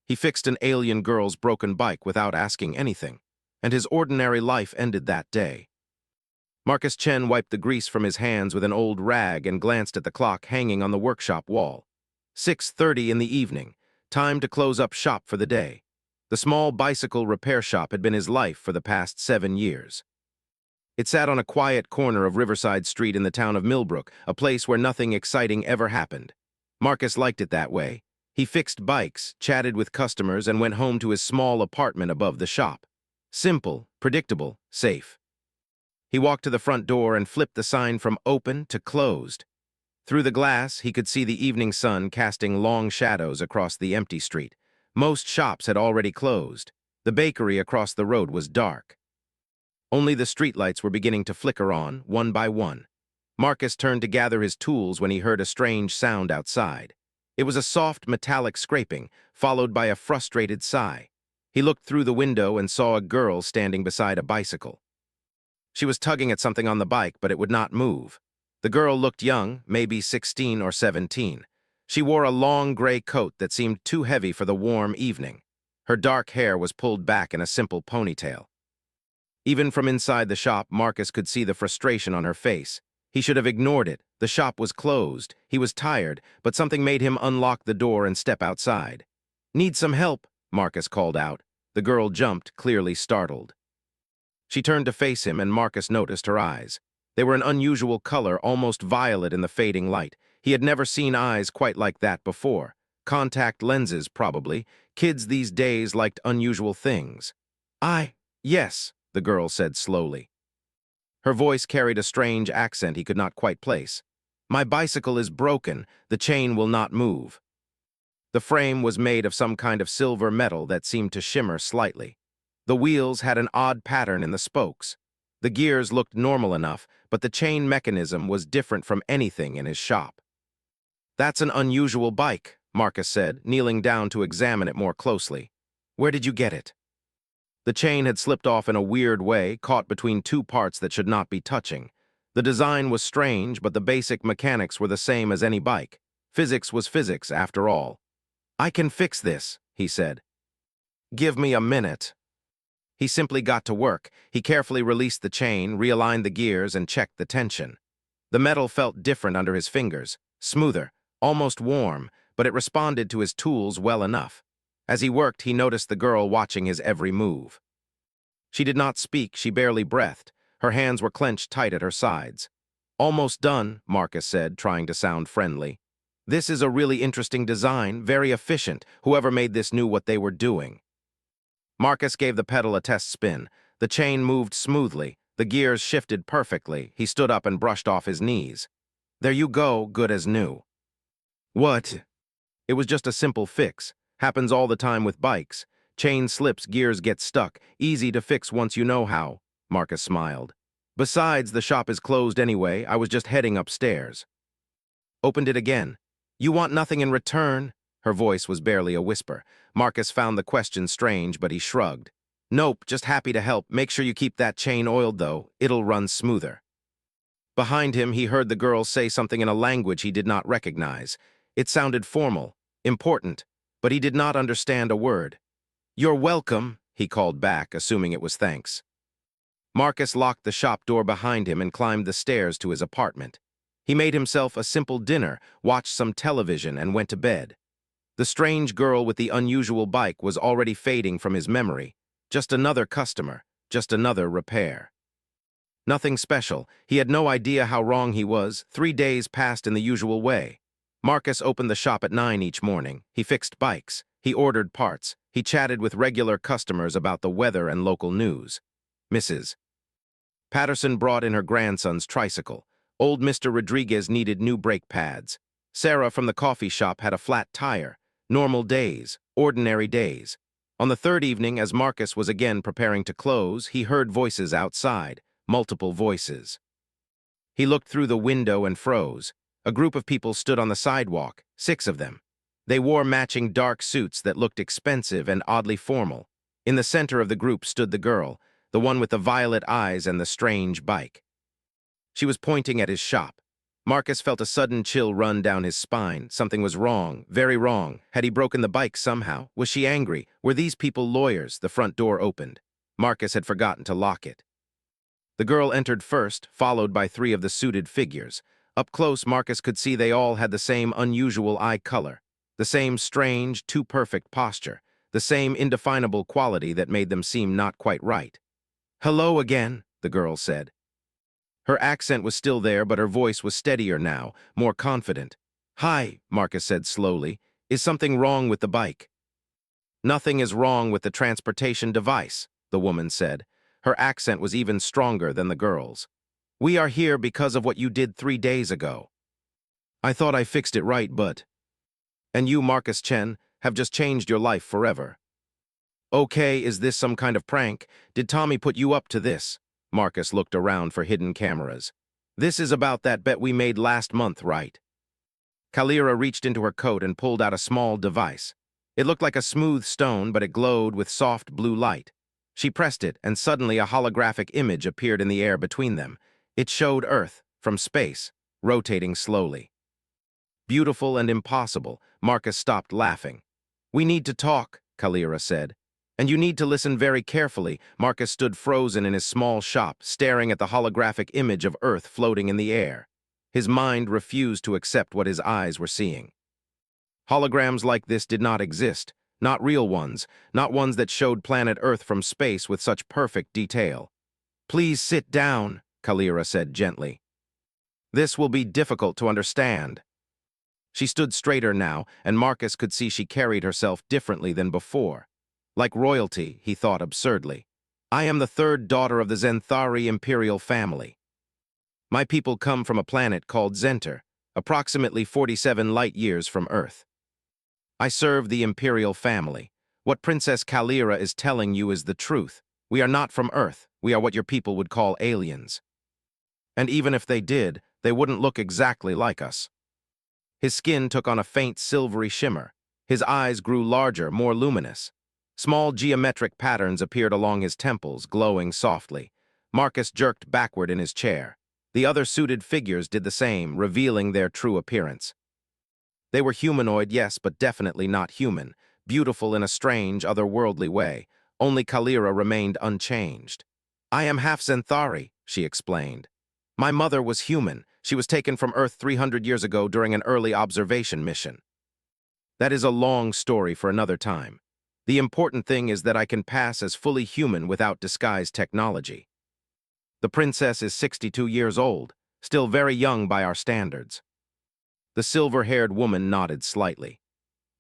He fixed an alien girl's broken bike without asking anything, and his ordinary life ended that day. Marcus Chen wiped the grease from his hands with an old rag and glanced at the clock hanging on the workshop wall. 6:30 in the evening, time to close up shop for the day. The small bicycle repair shop had been his life for the past 7 years. It sat on a quiet corner of Riverside Street in the town of Millbrook, a place where nothing exciting ever happened. Marcus liked it that way. He fixed bikes, chatted with customers, and went home to his small apartment above the shop. Simple, predictable, safe. He walked to the front door and flipped the sign from open to closed. Through the glass, he could see the evening sun casting long shadows across the empty street. Most shops had already closed. The bakery across the road was dark. Only the streetlights were beginning to flicker on, one by one. Marcus turned to gather his tools when he heard a strange sound outside. It was a soft metallic scraping, followed by a frustrated sigh. He looked through the window and saw a girl standing beside a bicycle. She was tugging at something on the bike, but it would not move. The girl looked young, maybe 16 or 17. She wore a long gray coat that seemed too heavy for the warm evening. Her dark hair was pulled back in a simple ponytail. Even from inside the shop, Marcus could see the frustration on her face. He should have ignored it. The shop was closed. He was tired, but something made him unlock the door and step outside. "Need some help?" Marcus called out. The girl jumped, clearly startled. She turned to face him, and Marcus noticed her eyes. They were an unusual color, almost violet in the fading light. He had never seen eyes quite like that before. Contact lenses, probably. Kids these days liked unusual things. Yes," the girl said slowly. Her voice carried a strange accent he could not quite place. "My bicycle is broken. The chain will not move." The frame was made of some kind of silver metal that seemed to shimmer slightly. The wheels had an odd pattern in the spokes. The gears looked normal enough, but the chain mechanism was different from anything in his shop. "That's an unusual bike," Marcus said, kneeling down to examine it more closely. "Where did you get it?" The chain had slipped off in a weird way, caught between two parts that should not be touching. The design was strange, but the basic mechanics were the same as any bike. Physics was physics, after all. "I can fix this," he said. "Give me a minute." He simply got to work. He carefully released the chain, realigned the gears, and checked the tension. The metal felt different under his fingers, smoother, almost warm, but it responded to his tools well enough. As he worked, he noticed the girl watching his every move. She did not speak, she barely breathed. Her hands were clenched tight at her sides. "Almost done," Marcus said, trying to sound friendly. "This is a really interesting design, very efficient. Whoever made this knew what they were doing." Marcus gave the pedal a test spin. The chain moved smoothly. The gears shifted perfectly. He stood up and brushed off his knees. "There you go, good as new." "What?" It was just a simple fix. Happens all the time with bikes. Chain slips, gears get stuck. Easy to fix once you know how, Marcus smiled. "Besides, the shop is closed anyway. I was just heading upstairs." Opened it again. "You want nothing in return?" Her voice was barely a whisper. Marcus found the question strange, but he shrugged. "Nope, just happy to help. Make sure you keep that chain oiled, though. It'll run smoother." Behind him, he heard the girl say something in a language he did not recognize. It sounded formal, important, but he did not understand a word. "You're welcome," he called back, assuming it was thanks. Marcus locked the shop door behind him and climbed the stairs to his apartment. He made himself a simple dinner, watched some television, and went to bed. The strange girl with the unusual bike was already fading from his memory. Just another customer, just another repair. Nothing special. He had no idea how wrong he was. 3 days passed in the usual way. Marcus opened the shop at 9 each morning. He fixed bikes. He ordered parts. He chatted with regular customers about the weather and local news. Mrs. Patterson brought in her grandson's tricycle. Old Mr. Rodriguez needed new brake pads. Sarah from the coffee shop had a flat tire. Normal days, ordinary days. On the third evening, as Marcus was again preparing to close, he heard voices outside, multiple voices. He looked through the window and froze. A group of people stood on the sidewalk, 6 of them. They wore matching dark suits that looked expensive and oddly formal. In the center of the group stood the girl, the one with the violet eyes and the strange bike. She was pointing at his shop. Marcus felt a sudden chill run down his spine. Something was wrong, very wrong. Had he broken the bike somehow? Was she angry? Were these people lawyers? The front door opened. Marcus had forgotten to lock it. The girl entered first, followed by three of the suited figures. Up close, Marcus could see they all had the same unusual eye color, the same strange, too-perfect posture, the same indefinable quality that made them seem not quite right. "Hello again," the girl said. Her accent was still there, but her voice was steadier now, more confident. "Hi," Marcus said slowly. "Is something wrong with the bike?" "Nothing is wrong with the transportation device," the woman said. Her accent was even stronger than the girl's. "We are here because of what you did 3 days ago. I thought I fixed it right, but... And you, Marcus Chen, have just changed your life forever." "Okay, is this some kind of prank? Did Tommy put you up to this?" Marcus looked around for hidden cameras. "This is about that bet we made last month, right?" Kalira reached into her coat and pulled out a small device. It looked like a smooth stone, but it glowed with soft blue light. She pressed it, and suddenly a holographic image appeared in the air between them. It showed Earth, from space, rotating slowly. Beautiful and impossible, Marcus stopped laughing. "We need to talk," Kalira said. "And you need to listen very carefully." Marcus stood frozen in his small shop, staring at the holographic image of Earth floating in the air. His mind refused to accept what his eyes were seeing. Holograms like this did not exist, not real ones, not ones that showed planet Earth from space with such perfect detail. "Please sit down," Kalira said gently. "This will be difficult to understand." She stood straighter now, and Marcus could see she carried herself differently than before. Like royalty, he thought absurdly. "I am the third daughter of the Zenthari imperial family. My people come from a planet called Zenter, approximately 47 light-years from Earth. I serve the imperial family. What Princess Kalira is telling you is the truth. We are not from Earth. We are what your people would call aliens. And even if they did, they wouldn't look exactly like us." His skin took on a faint silvery shimmer. His eyes grew larger, more luminous. Small geometric patterns appeared along his temples, glowing softly. Marcus jerked backward in his chair. The other suited figures did the same, revealing their true appearance. They were humanoid, yes, but definitely not human, beautiful in a strange, otherworldly way. Only Kalira remained unchanged. "I am half Zenthari," she explained. "My mother was human. She was taken from Earth 300 years ago during an early observation mission. That is a long story for another time. The important thing is that I can pass as fully human without disguised technology. The princess is 62 years old, still very young by our standards." The silver-haired woman nodded slightly.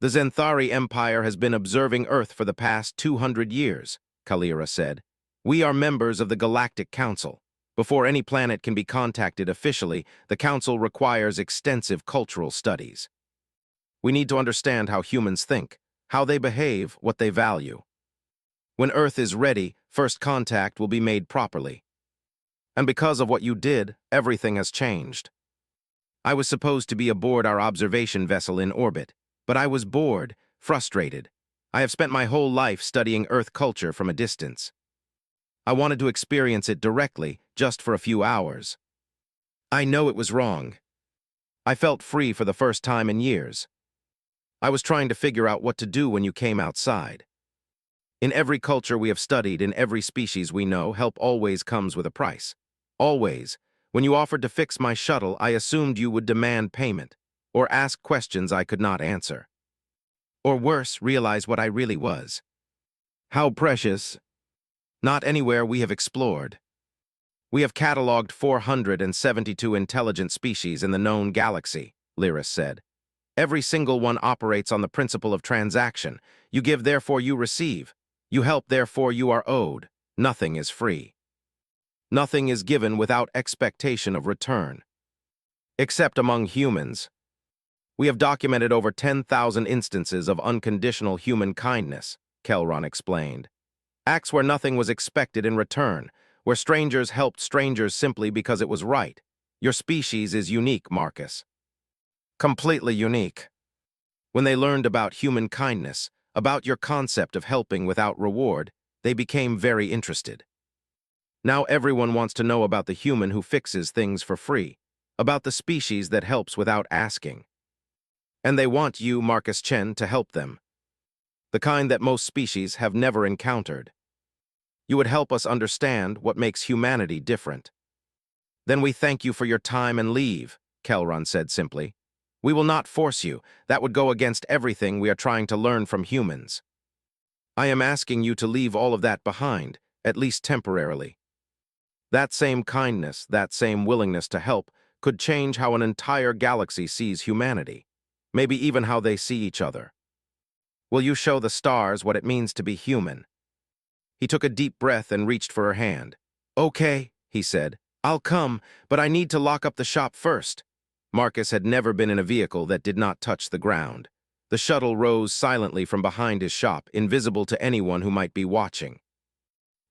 "The Zenthari Empire has been observing Earth for the past 200 years, Kalira said. "We are members of the Galactic Council. Before any planet can be contacted officially, the Council requires extensive cultural studies. We need to understand how humans think, how they behave, what they value. When Earth is ready, first contact will be made properly. And because of what you did, everything has changed. I was supposed to be aboard our observation vessel in orbit, but I was bored, frustrated. I have spent my whole life studying Earth culture from a distance. I wanted to experience it directly, just for a few hours. I know it was wrong. I felt free for the first time in years. I was trying to figure out what to do when you came outside. In every culture we have studied, in every species we know, help always comes with a price. Always. When you offered to fix my shuttle, I assumed you would demand payment, or ask questions I could not answer. Or worse, realize what I really was. How precious. Not anywhere we have explored. We have cataloged 472 intelligent species in the known galaxy, Lyris said. Every single one operates on the principle of transaction. You give, therefore you receive. You help, therefore you are owed. Nothing is free. Nothing is given without expectation of return. Except among humans. We have documented over 10,000 instances of unconditional human kindness, Kelron explained. Acts where nothing was expected in return, where strangers helped strangers simply because it was right. Your species is unique, Marcus. Completely unique. When they learned about human kindness, about your concept of helping without reward, they became very interested. Now everyone wants to know about the human who fixes things for free. about the species that helps without asking. And they want you, Marcus Chen, to help them. The kind that most species have never encountered. You would help us understand what makes humanity different. Then we thank you for your time and leave, Kelron said simply. We will not force you. That would go against everything we are trying to learn from humans. I am asking you to leave all of that behind, at least temporarily. That same kindness, that same willingness to help, could change how an entire galaxy sees humanity, maybe even how they see each other. Will you show the stars what it means to be human? He took a deep breath and reached for her hand. Okay, he said. I'll come, but I need to lock up the shop first. Marcus had never been in a vehicle that did not touch the ground. The shuttle rose silently from behind his shop, invisible to anyone who might be watching.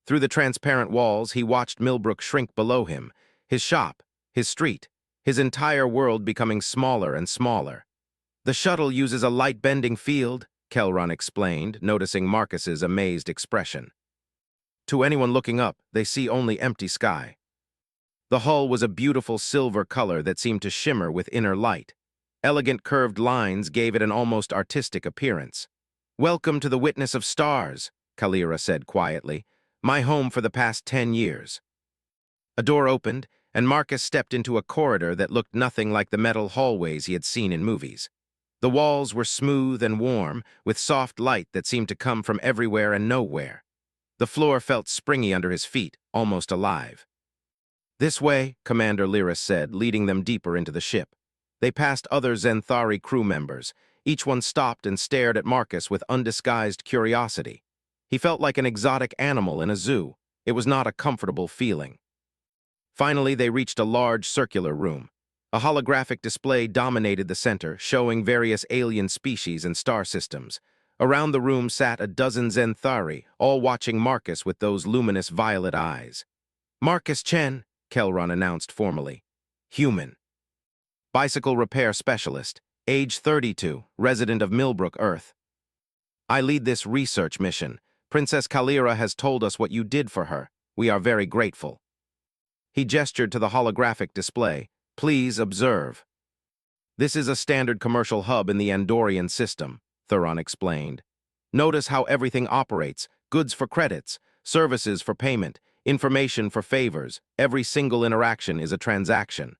Through the transparent walls, he watched Millbrook shrink below him, his shop, his street, his entire world becoming smaller and smaller. The shuttle uses a light-bending field, Kelron explained, noticing Marcus's amazed expression. To anyone looking up, they see only empty sky. The hull was a beautiful silver color that seemed to shimmer with inner light. Elegant curved lines gave it an almost artistic appearance. Welcome to the Witness of Stars, Kalira said quietly, my home for the past 10 years. A door opened, and Marcus stepped into a corridor that looked nothing like the metal hallways he had seen in movies. The walls were smooth and warm, with soft light that seemed to come from everywhere and nowhere. The floor felt springy under his feet, almost alive. This way, Commander Lyris said, leading them deeper into the ship. They passed other Zenthari crew members. Each one stopped and stared at Marcus with undisguised curiosity. He felt like an exotic animal in a zoo. It was not a comfortable feeling. Finally, they reached a large circular room. A holographic display dominated the center, showing various alien species and star systems. Around the room sat a dozen Zenthari, all watching Marcus with those luminous violet eyes. Marcus Chen, Kelron announced formally. Human. Bicycle repair specialist, age 32, resident of Millbrook, Earth. I lead this research mission. Princess Kalira has told us what you did for her. We are very grateful. He gestured to the holographic display. Please observe. This is a standard commercial hub in the Andorian system, Thuron explained. Notice how everything operates, goods for credits, services for payment, information for favors. Every single interaction is a transaction.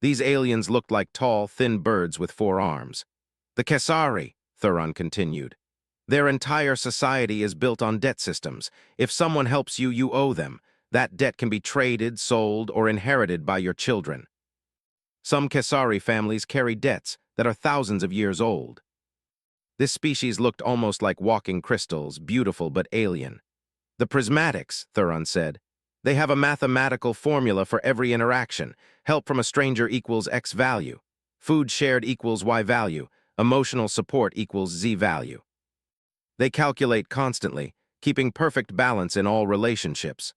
These aliens looked like tall, thin birds with 4 arms. The Kesari, Thuron continued. Their entire society is built on debt systems. If someone helps you, you owe them. That debt can be traded, sold, or inherited by your children. Some Kesari families carry debts that are thousands of years old. This species looked almost like walking crystals, beautiful but alien. The prismatics, Thuron said. They have a mathematical formula for every interaction. Help from a stranger equals X value. Food shared equals Y value. Emotional support equals Z value. They calculate constantly, keeping perfect balance in all relationships.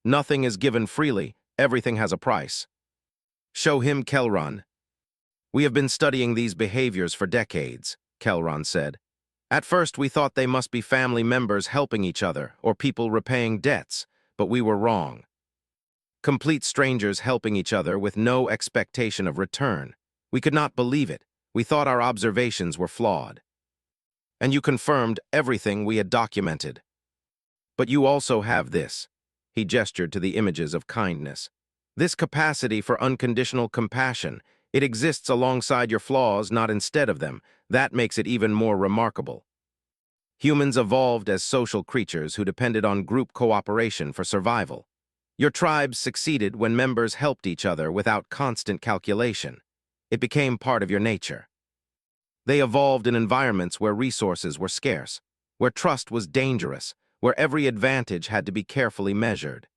Nothing is given freely, everything has a price. Show him Kelron. We have been studying these behaviors for decades, Kelron said. At first we thought they must be family members helping each other, or people repaying debts, but we were wrong. Complete strangers helping each other with no expectation of return. We could not believe it. We thought our observations were flawed. And you confirmed everything we had documented. But you also have this. He gestured to the images of kindness. This capacity for unconditional compassion. It exists alongside your flaws, not instead of them. That makes it even more remarkable. Humans evolved as social creatures who depended on group cooperation for survival. Your tribes succeeded when members helped each other without constant calculation. It became part of your nature. They evolved in environments where resources were scarce, where trust was dangerous, where every advantage had to be carefully measured.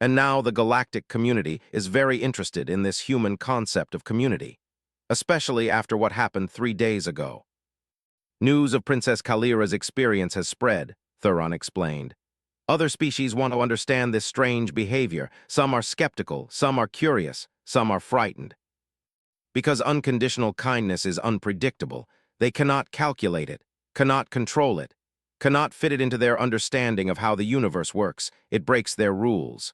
And now the galactic community is very interested in this human concept of community, especially after what happened 3 days ago. News of Princess Kalira's experience has spread, Thuron explained. Other species want to understand this strange behavior. Some are skeptical, some are curious, some are frightened. Because unconditional kindness is unpredictable, they cannot calculate it, cannot control it, cannot fit it into their understanding of how the universe works. It breaks their rules.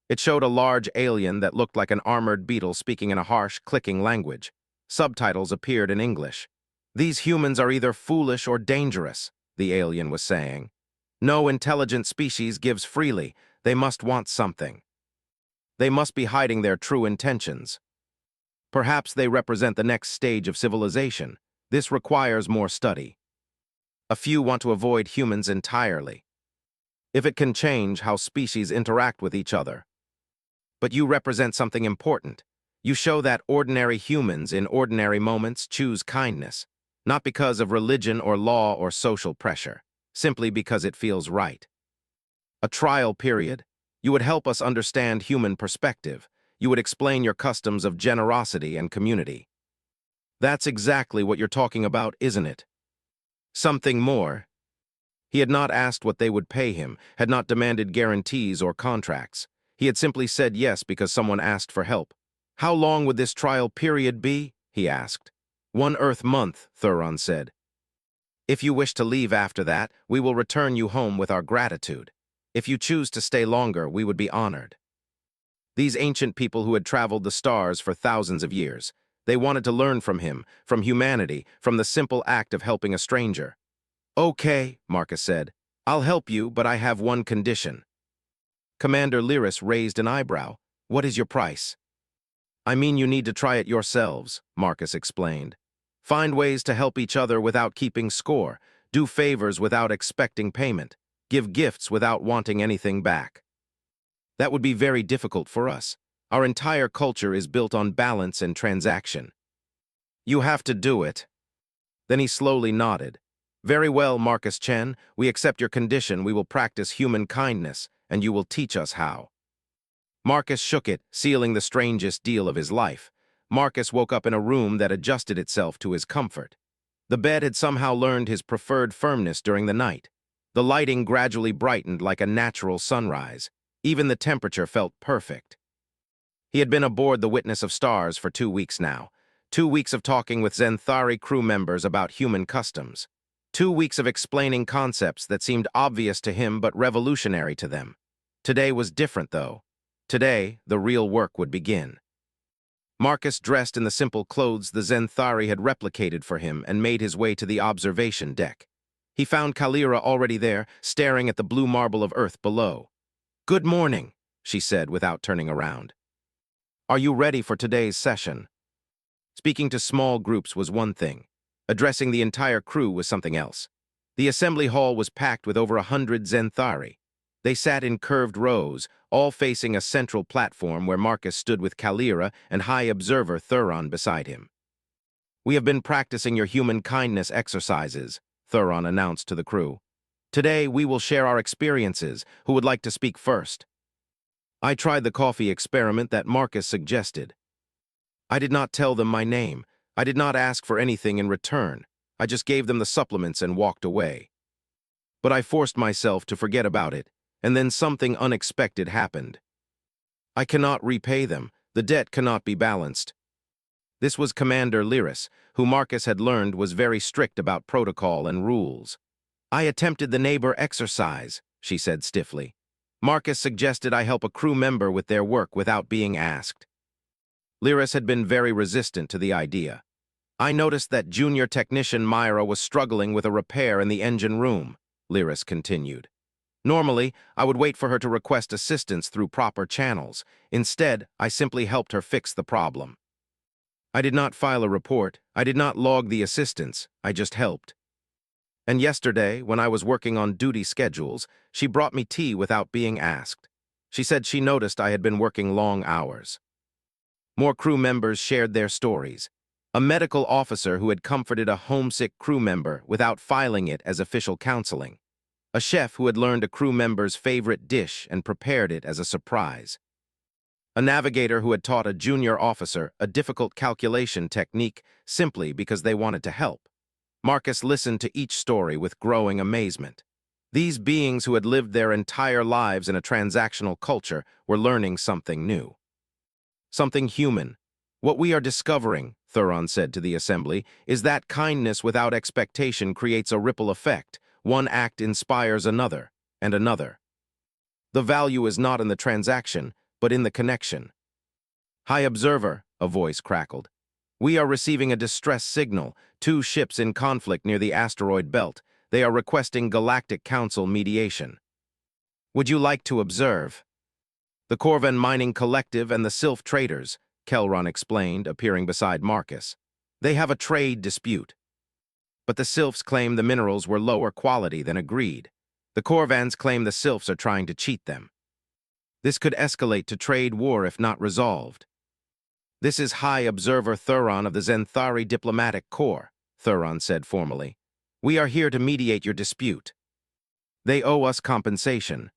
It showed a large alien that looked like an armored beetle speaking in a harsh, clicking language. Subtitles appeared in English. "These humans are either foolish or dangerous," the alien was saying. "No intelligent species gives freely. They must want something. They must be hiding their true intentions. Perhaps they represent the next stage of civilization. This requires more study. A few want to avoid humans entirely. If it can change how species interact with each other. But you represent something important. You show that ordinary humans in ordinary moments choose kindness, not because of religion or law or social pressure, simply because it feels right. A trial period. You would help us understand human perspective. You would explain your customs of generosity and community. That's exactly what you're talking about, isn't it? Something more. He had not asked what they would pay him, had not demanded guarantees or contracts. He had simply said yes because someone asked for help. "How long would this trial period be?" he asked. "1 Earth month," Thuron said. "If you wish to leave after that, we will return you home with our gratitude. If you choose to stay longer, we would be honored." These ancient people who had traveled the stars for thousands of years, they wanted to learn from him, from humanity, from the simple act of helping a stranger. "Okay," Marcus said. "I'll help you, but I have one condition." Commander Lyris raised an eyebrow. "What is your price?" "I mean you need to try it yourselves," Marcus explained. "Find ways to help each other without keeping score. Do favors without expecting payment. Give gifts without wanting anything back." "That would be very difficult for us. Our entire culture is built on balance and transaction." "You have to do it." Then he slowly nodded. "Very well, Marcus Chen. We accept your condition. We will practice human kindness, and you will teach us how." Marcus shook it, sealing the strangest deal of his life. Marcus woke up in a room that adjusted itself to his comfort. The bed had somehow learned his preferred firmness during the night. The lighting gradually brightened like a natural sunrise. Even the temperature felt perfect. He had been aboard the Witness of Stars for 2 weeks now. 2 weeks of talking with Zenthari crew members about human customs. 2 weeks of explaining concepts that seemed obvious to him but revolutionary to them. Today was different, though. Today, the real work would begin. Marcus dressed in the simple clothes the Zenthari had replicated for him and made his way to the observation deck. He found Kalira already there, staring at the blue marble of Earth below. "Good morning," she said without turning around. "Are you ready for today's session?" Speaking to small groups was one thing. Addressing the entire crew was something else. The assembly hall was packed with over 100 Zenthari. They sat in curved rows, all facing a central platform where Marcus stood with Kalira and High Observer Thuron beside him. "We have been practicing your human kindness exercises," Thuron announced to the crew. "Today, we will share our experiences. Who would like to speak first?" "I tried the coffee experiment that Marcus suggested. I did not tell them my name. I did not ask for anything in return. I just gave them the supplements and walked away. But I forced myself to forget about it, and then something unexpected happened. I cannot repay them. The debt cannot be balanced." This was Commander Lyris, who Marcus had learned was very strict about protocol and rules. "I attempted the neighbor exercise," she said stiffly. "Marcus suggested I help a crew member with their work without being asked." Lyris had been very resistant to the idea. "I noticed that junior technician Myra was struggling with a repair in the engine room," Lyris continued. "Normally, I would wait for her to request assistance through proper channels. Instead, I simply helped her fix the problem. I did not file a report. I did not log the assistance. I just helped. And yesterday, when I was working on duty schedules, she brought me tea without being asked. She said she noticed I had been working long hours." More crew members shared their stories. A medical officer who had comforted a homesick crew member without filing it as official counseling. A chef who had learned a crew member's favorite dish and prepared it as a surprise. A navigator who had taught a junior officer a difficult calculation technique simply because they wanted to help. Marcus listened to each story with growing amazement. These beings who had lived their entire lives in a transactional culture were learning something new. Something human. "What we are discovering," Thuron said to the assembly, "is that kindness without expectation creates a ripple effect. One act inspires another, and another. The value is not in the transaction, but in the connection. "High Observer," a voice crackled. "We are receiving a distress signal. 2 ships in conflict near the asteroid belt. They are requesting Galactic Council mediation. Would you like to observe?" "The Corvan Mining Collective and the Sylph Traders," Kelron explained, appearing beside Marcus. "They have a trade dispute. But the Sylphs claim the minerals were lower quality than agreed. The Corvans claim the Sylphs are trying to cheat them. This could escalate to trade war if not resolved." "This is High Observer Thuron of the Zenthari Diplomatic Corps," Thuron said formally. "We are here to mediate your dispute. They owe us compensation."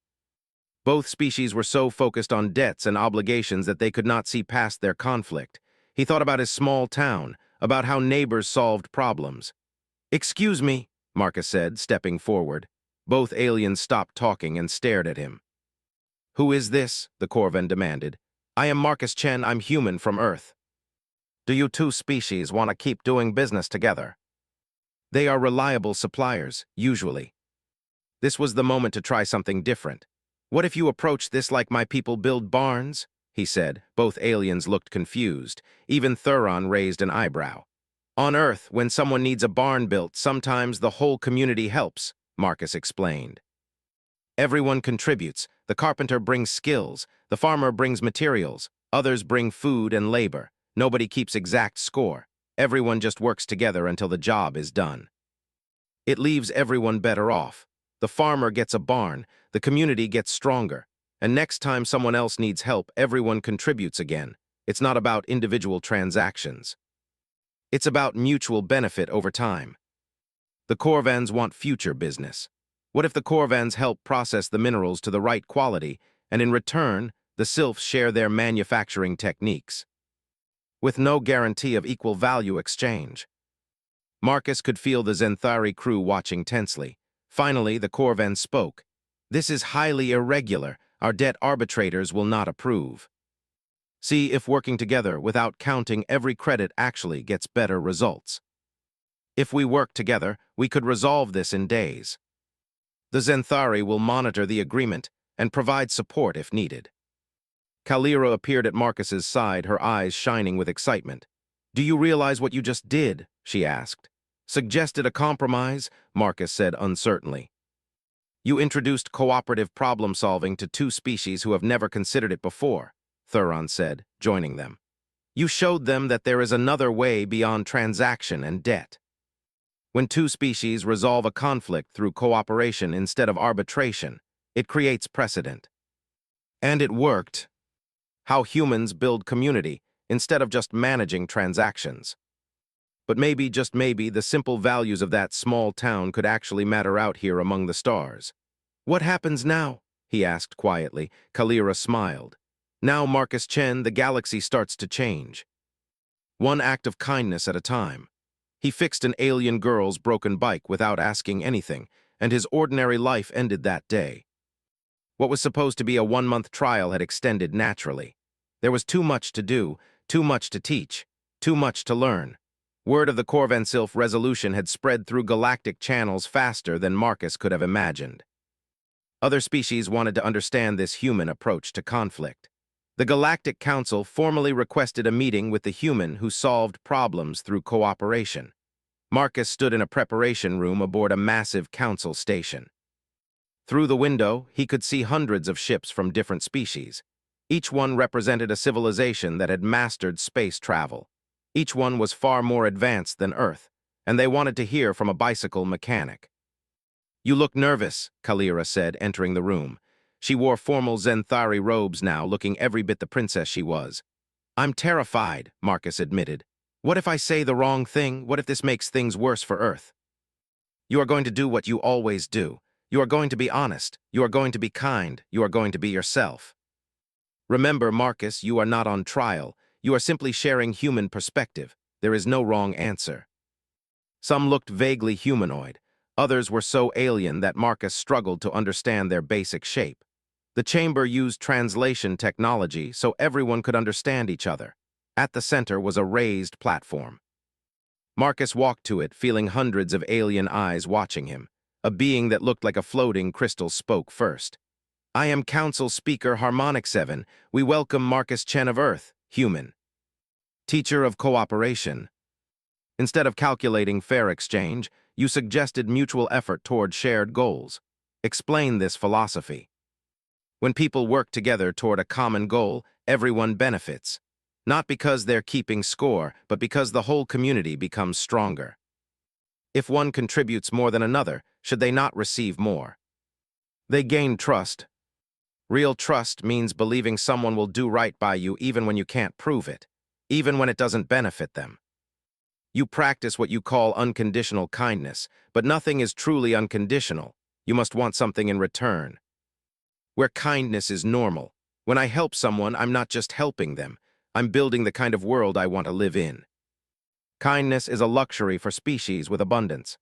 Both species were so focused on debts and obligations that they could not see past their conflict. He thought about his small town, about how neighbors solved problems. "Excuse me," Marcus said, stepping forward. Both aliens stopped talking and stared at him. "Who is this?" the Corvan demanded. "I am Marcus Chen. I'm human from Earth." "Do you 2 species want to keep doing business together?" "They are reliable suppliers, usually. This was the moment to try something different. What if you approach this like my people build barns?" he said. Both aliens looked confused. Even Thuron raised an eyebrow. "On Earth, when someone needs a barn built, sometimes the whole community helps," Marcus explained. "Everyone contributes. The carpenter brings skills, the farmer brings materials, others bring food and labor. Nobody keeps exact score. Everyone just works together until the job is done. It leaves everyone better off. The farmer gets a barn, the community gets stronger, and next time someone else needs help, everyone contributes again. It's not about individual transactions. It's about mutual benefit over time. The Corvans want future business. What if the Corvans help process the minerals to the right quality, and in return, the Sylphs share their manufacturing techniques? With no guarantee of equal value exchange." Marcus could feel the Zenthari crew watching tensely. Finally, the Corvan spoke. "This is highly irregular. Our debt arbitrators will not approve. See if working together without counting every credit actually gets better results. If we work together, we could resolve this in days. The Zenthari will monitor the agreement and provide support if needed." Kalira appeared at Marcus's side, her eyes shining with excitement. "Do you realize what you just did?" she asked. "Suggested a compromise?" Marcus said uncertainly. "You introduced cooperative problem-solving to 2 species who have never considered it before," Thuron said, joining them. "You showed them that there is another way beyond transaction and debt. When 2 species resolve a conflict through cooperation instead of arbitration, it creates precedent. And it worked. How humans build community instead of just managing transactions. But maybe, just maybe, the simple values of that small town could actually matter out here among the stars." "What happens now?" he asked quietly. Kalira smiled. "Now, Marcus Chen, the galaxy starts to change. One act of kindness at a time." He fixed an alien girl's broken bike without asking anything, and his ordinary life ended that day. What was supposed to be a 1-month trial had extended naturally. There was too much to do, too much to teach, too much to learn. Word of the Corvan Sylph resolution had spread through galactic channels faster than Marcus could have imagined. Other species wanted to understand this human approach to conflict. The Galactic Council formally requested a meeting with the human who solved problems through cooperation. Marcus stood in a preparation room aboard a massive council station. Through the window, he could see hundreds of ships from different species. Each one represented a civilization that had mastered space travel. Each one was far more advanced than Earth, and they wanted to hear from a bicycle mechanic. "You look nervous," Kalira said, entering the room. She wore formal Zenthari robes now, looking every bit the princess she was. "I'm terrified," Marcus admitted. "What if I say the wrong thing? What if this makes things worse for Earth?" "You are going to do what you always do. You are going to be honest. You are going to be kind. You are going to be yourself. Remember, Marcus, you are not on trial. You are simply sharing human perspective. There is no wrong answer." Some looked vaguely humanoid. Others were so alien that Marcus struggled to understand their basic shape. The chamber used translation technology so everyone could understand each other. At the center was a raised platform. Marcus walked to it, feeling hundreds of alien eyes watching him. A being that looked like a floating crystal spoke first. I am Council Speaker Harmonic 7. We welcome Marcus Chen of Earth, human. Teacher of cooperation. Instead of calculating fair exchange, you suggested mutual effort toward shared goals. Explain this philosophy. When people work together toward a common goal, everyone benefits. Not because they're keeping score, but because the whole community becomes stronger. If one contributes more than another, should they not receive more? They gain trust. Real trust means believing someone will do right by you even when you can't prove it, even when it doesn't benefit them. You practice what you call unconditional kindness, but nothing is truly unconditional. You must want something in return. Where kindness is normal. When I help someone, I'm not just helping them. I'm building the kind of world I want to live in. Kindness is a luxury for species with abundance.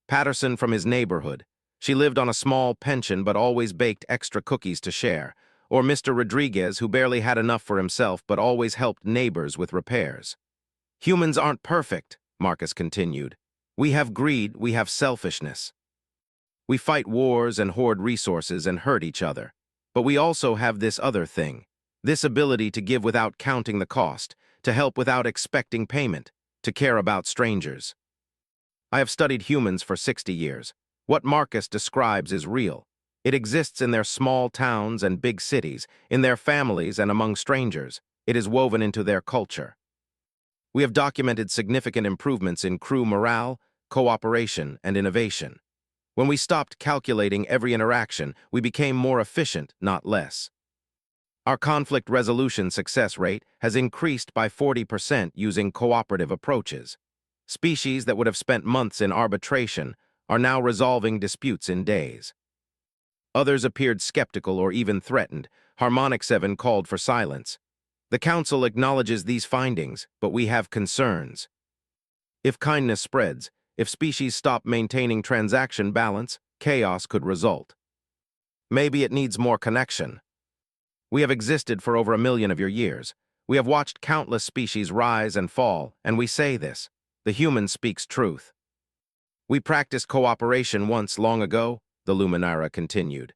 Patterson from his neighborhood. She lived on a small pension but always baked extra cookies to share. Or Mr. Rodriguez, who barely had enough for himself but always helped neighbors with repairs. Humans aren't perfect, Marcus continued. We have greed, we have selfishness. We fight wars and hoard resources and hurt each other. But we also have this other thing, this ability to give without counting the cost, to help without expecting payment, to care about strangers. I have studied humans for 60 years. What Marcus describes is real. It exists in their small towns and big cities, in their families and among strangers. It is woven into their culture. We have documented significant improvements in crew morale, cooperation, and innovation. When we stopped calculating every interaction, we became more efficient, not less. Our conflict resolution success rate has increased by 40% using cooperative approaches. Species that would have spent months in arbitration are now resolving disputes in days. Others appeared skeptical or even threatened. Harmonic 7 called for silence. The Council acknowledges these findings, but we have concerns. If kindness spreads, if species stop maintaining transaction balance, chaos could result. Maybe it needs more connection. We have existed for over 1 million of your years. We have watched countless species rise and fall, and we say this. The human speaks truth. We practiced cooperation once long ago, the Luminara continued.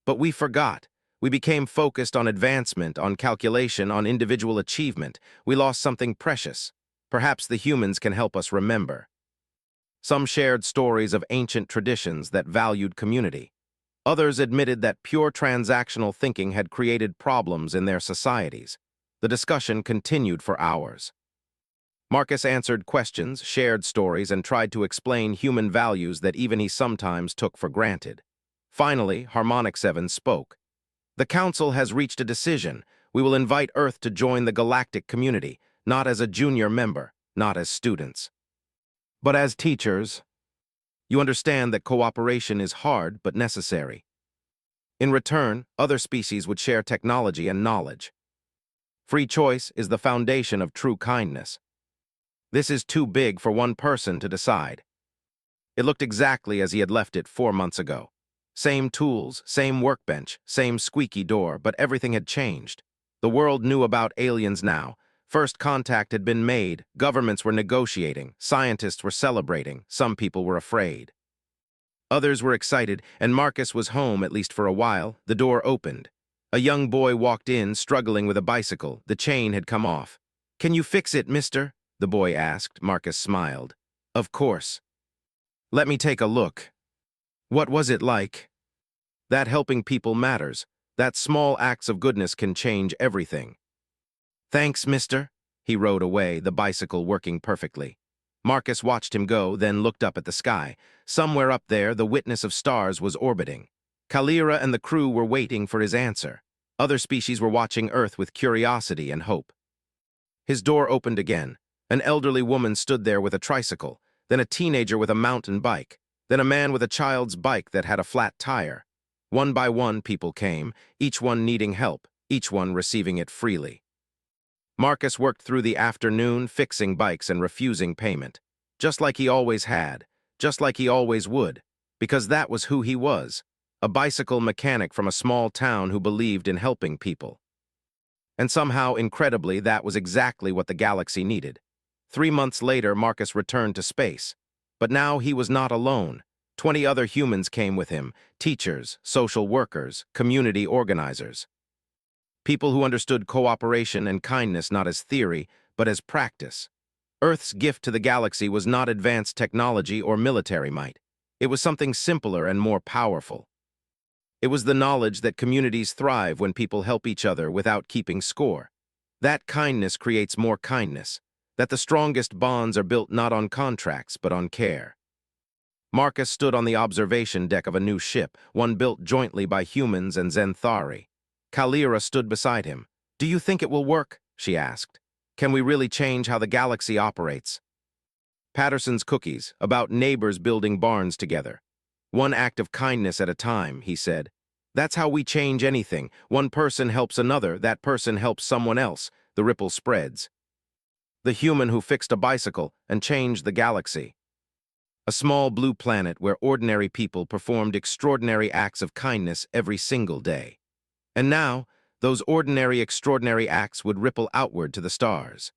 But we forgot. We became focused on advancement, on calculation, on individual achievement. We lost something precious. Perhaps the humans can help us remember. Some shared stories of ancient traditions that valued community. Others admitted that pure transactional thinking had created problems in their societies. The discussion continued for hours. Marcus answered questions, shared stories, and tried to explain human values that even he sometimes took for granted. Finally, Harmonic 7 spoke. The Council has reached a decision. We will invite Earth to join the galactic community, not as a junior member, not as students, but as teachers. You understand that cooperation is hard but necessary. In return, other species would share technology and knowledge. Free choice is the foundation of true kindness. This is too big for one person to decide. It looked exactly as he had left it 4 months ago. Same tools, same workbench, same squeaky door, but everything had changed. The world knew about aliens now. First contact had been made, governments were negotiating, scientists were celebrating, some people were afraid. Others were excited, and Marcus was home at least for a while. The door opened. A young boy walked in, struggling with a bicycle. The chain had come off. "Can you fix it, mister?" the boy asked. Marcus smiled. "Of course." "Let me take a look." What was it like? That helping people matters. That small acts of goodness can change everything. "Thanks, mister." He rode away, the bicycle working perfectly. Marcus watched him go, then looked up at the sky. Somewhere up there, the witness of stars was orbiting. Kalira and the crew were waiting for his answer. Other species were watching Earth with curiosity and hope. His door opened again. An elderly woman stood there with a tricycle, then a teenager with a mountain bike, then a man with a child's bike that had a flat tire. One by one, people came, each one needing help, each one receiving it freely. Marcus worked through the afternoon, fixing bikes and refusing payment, just like he always had, just like he always would, because that was who he was, a bicycle mechanic from a small town who believed in helping people. And somehow, incredibly, that was exactly what the galaxy needed. 3 months later, Marcus returned to space. But now he was not alone. 20 other humans came with him, teachers, social workers, community organizers. People who understood cooperation and kindness not as theory, but as practice. Earth's gift to the galaxy was not advanced technology or military might. It was something simpler and more powerful. It was the knowledge that communities thrive when people help each other without keeping score. That kindness creates more kindness, that the strongest bonds are built not on contracts but on care. Marcus stood on the observation deck of a new ship, one built jointly by humans and Zenthari. Kalira stood beside him. "Do you think it will work?" she asked. "Can we really change how the galaxy operates?" Patterson's cookies, about neighbors building barns together. "One act of kindness at a time," he said. "That's how we change anything. One person helps another, that person helps someone else. The ripple spreads." The human who fixed a bicycle and changed the galaxy. A small blue planet where ordinary people performed extraordinary acts of kindness every single day. And now, those ordinary, extraordinary acts would ripple outward to the stars.